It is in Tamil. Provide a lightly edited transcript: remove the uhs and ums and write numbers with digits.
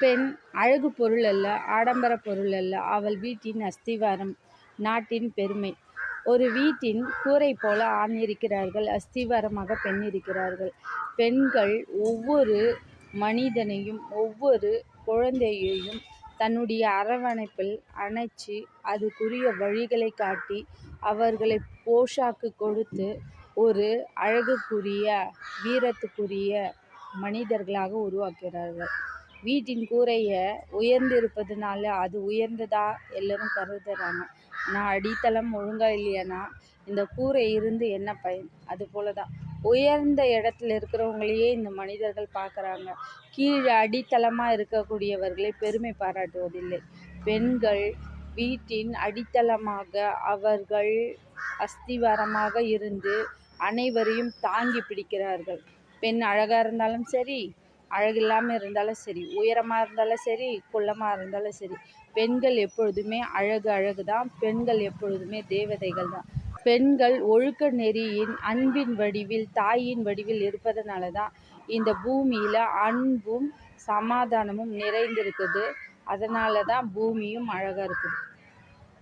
பெண் அழகு பொருள் அல்ல, ஆடம்பர பொருள் அல்ல. அவள் வீட்டின் அஸ்திவாரம், நாட்டின் பெருமை. ஒரு வீட்டின் கூரை போல ஆண் இருக்கிறார்கள், அஸ்திவாரமாக பெண் இருக்கிறார்கள். பெண்கள் ஒவ்வொரு மனிதனையும், ஒவ்வொரு குழந்தையையும் தன்னுடைய அரவணைப்பில் அணைச்சி, அதுக்குரிய வழிகளை காட்டி, அவர்களை போஷாக்கு கொடுத்து, ஒரு அழகுக்குரிய, வீரத்துக்குரிய மனிதர்களாக உருவாக்குகிறார்கள். வீட்டின் கூரையை உயர்ந்திருப்பதுனால அது உயர்ந்ததா எல்லோரும் கருதுகிறாங்க. ஆனால் அடித்தளம் ஒழுங்காக இல்லையானா இந்த கூரை இருந்து என்ன பயன்? அதுபோல தான் உயர்ந்த இடத்துல இருக்கிறவங்களையே இந்த மனிதர்கள் பார்க்குறாங்க. கீழே அடித்தளமாக இருக்கக்கூடியவர்களை பெருமை பாராட்டுவதில்லை. பெண்கள் வீட்டின் அடித்தளமாக, அவர்கள் அஸ்திவாரமாக இருந்து அனைவரையும் தாங்கி பிடிக்கிறார்கள். பெண் அழகாக இருந்தாலும் சரி, அழகில்லாமல் இருந்தாலும் சரி, உயரமாக இருந்தாலும் சரி, குள்ளமாக இருந்தாலும் சரி, பெண்கள் எப்பொழுதுமே அழகு தான். பெண்கள் எப்பொழுதுமே தேவதைகள் தான். பெண்கள் ஒழுக்க நெறியின், அன்பின் வடிவில், தாயின் வடிவில் இருப்பதனால தான் இந்த பூமியில் அன்பும் சமாதானமும் நிறைந்திருக்குது. அதனால தான் பூமியும் அழகாக இருக்குது.